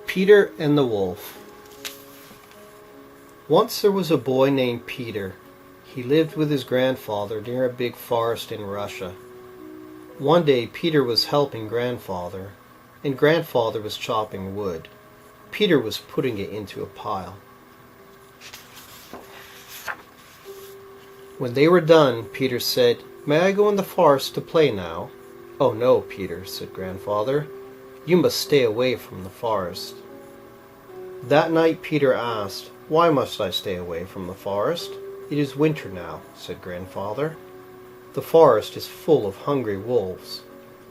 Peter and the Wolf. Once there was a boy named Peter. He lived with his grandfather near a big forest in Russia. One day Peter was helping grandfather, and grandfather was chopping wood. Peter was putting it into a pile. When they were done, Peter said, "May I go in the forest to play now?" "Oh no, Peter," said grandfather. "You must stay away from the forest." That night Peter asked, "Why must I stay away from the forest?" "It is winter now," said grandfather. "The forest is full of hungry wolves."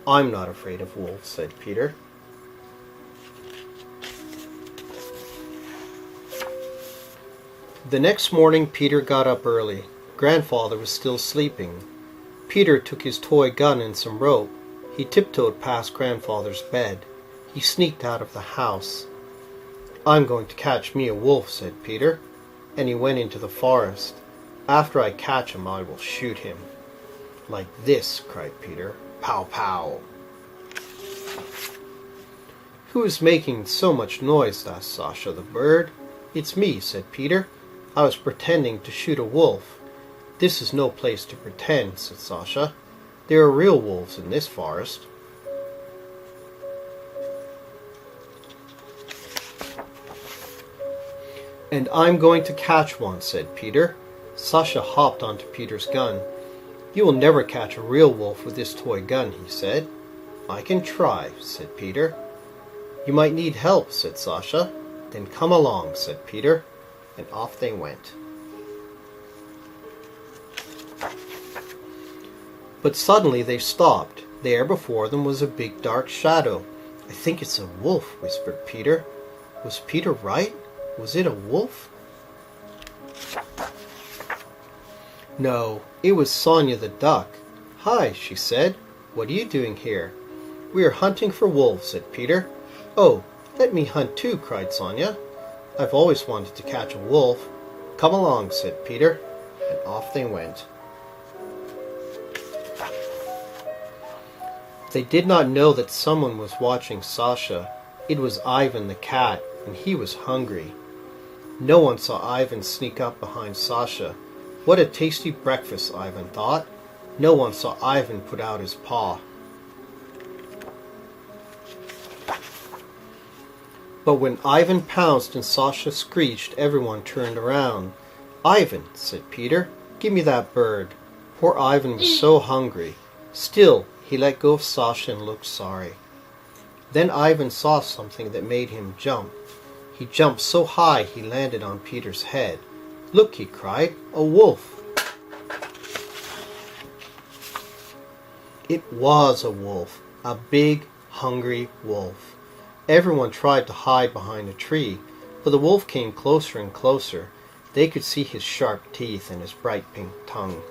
"I'm not afraid of wolves," said Peter. The next morning Peter got up early. Grandfather was still sleeping. Peter took his toy gun and some rope. He tiptoed past grandfather's bed. He sneaked out of the house. "I'm going to catch me a wolf," said Peter, and he went into the forest. "After I catch him, I will shoot him." "Like this," cried Peter. "Pow, pow." "Who is making so much noise?" asked Sasha the bird. "It's me," said Peter. "I was pretending to shoot a wolf." "This is no place to pretend," said Sasha. "There are real wolves in this forest." "And I'm going to catch one," said Peter. Sasha hopped onto Peter's gun. "You will never catch a real wolf with this toy gun," he said. "I can try," said Peter. "You might need help," said Sasha. "Then come along," said Peter, and off they went. But suddenly they stopped. There before them was a big dark shadow. "I think it's a wolf," whispered Peter. Was Peter right? Was it a wolf? No, it was Sonia the duck. "Hi," she said. "What are you doing here?" "We are hunting for wolves," said Peter. "Oh, let me hunt too," cried Sonia. "I've always wanted to catch a wolf." "Come along," said Peter, and off they went. They did not know that someone was watching Sasha. It was Ivan the cat, and he was hungry. No one saw Ivan sneak up behind Sasha. What a tasty breakfast, Ivan thought. No one saw Ivan put out his paw. But when Ivan pounced and Sasha screeched, everyone turned around. "Ivan," said Peter, "give me that bird." Poor Ivan was so hungry. Still, he let go of Sasha and looked sorry. Then Ivan saw something that made him jump. He jumped so high he landed on Peter's head. "Look," he cried, "a wolf." It was a wolf, a big, hungry wolf. Everyone tried to hide behind a tree, but the wolf came closer and closer. They could see his sharp teeth and his bright pink tongue.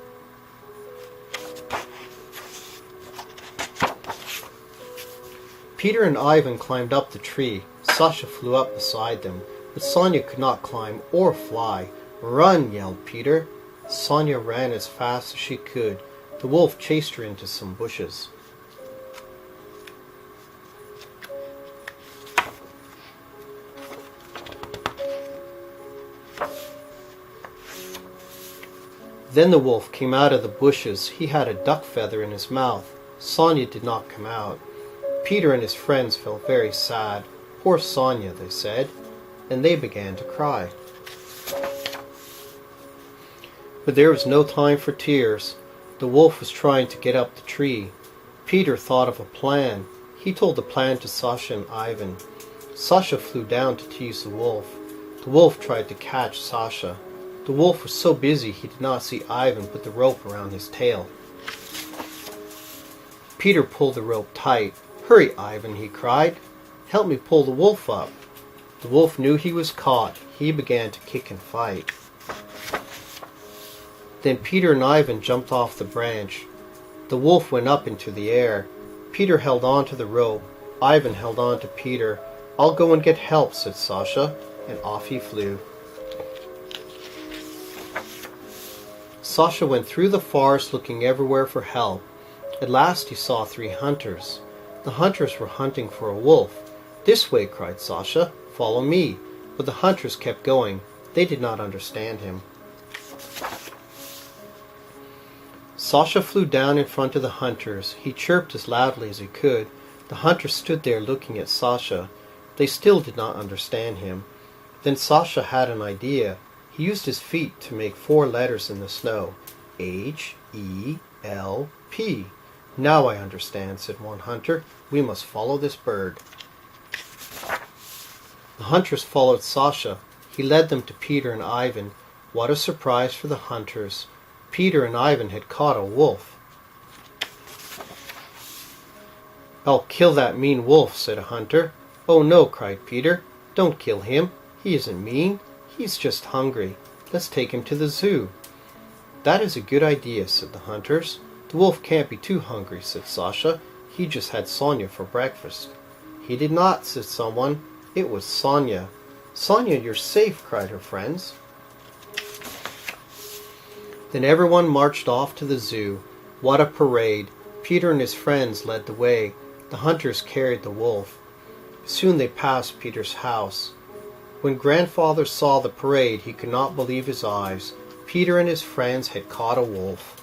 Peter and Ivan climbed up the tree. Sasha flew up beside them, but Sonia could not climb or fly. "Run!" yelled Peter. Sonia ran as fast as she could. The wolf chased her into some bushes. Then the wolf came out of the bushes. He had a duck feather in his mouth. Sonia did not come out. Peter and his friends felt very sad. "Poor Sonia," they said, and they began to cry. But there was no time for tears. The wolf was trying to get up the tree. Peter thought of a plan. He told the plan to Sasha and Ivan. Sasha flew down to tease the wolf. The wolf tried to catch Sasha. The wolf was so busy he did not see Ivan put the rope around his tail. Peter pulled the rope tight. "Hurry, Ivan," he cried. "Help me pull the wolf up." The wolf knew he was caught. He began to kick and fight. Then Peter and Ivan jumped off the branch. The wolf went up into the air. Peter held on to the rope. Ivan held on to Peter. "I'll go and get help," said Sasha, and off he flew. Sasha went through the forest looking everywhere for help. At last he saw 3 hunters. The hunters were hunting for a wolf. "This way," cried Sasha. "Follow me." But the hunters kept going. They did not understand him. Sasha flew down in front of the hunters. He chirped as loudly as he could. The hunters stood there looking at Sasha. They still did not understand him. Then Sasha had an idea. He used his feet to make 4 letters in the snow. H-E-L-P. "Now I understand," said one hunter. "We must follow this bird." The hunters followed Sasha. He led them to Peter and Ivan. What a surprise for the hunters! Peter and Ivan had caught a wolf. "I'll kill that mean wolf," said a hunter. "Oh no," cried Peter. "Don't kill him. He isn't mean. He's just hungry. Let's take him to the zoo." "That is a good idea," said the hunters. "The wolf can't be too hungry," said Sasha. "He just had Sonia for breakfast." "He did not," said someone. "It was Sonia." "Sonia, you're safe," cried her friends. Then everyone marched off to the zoo. What a parade! Peter and his friends led the way. The hunters carried the wolf. Soon they passed Peter's house. When Grandfather saw the parade, he could not believe his eyes. Peter and his friends had caught a wolf.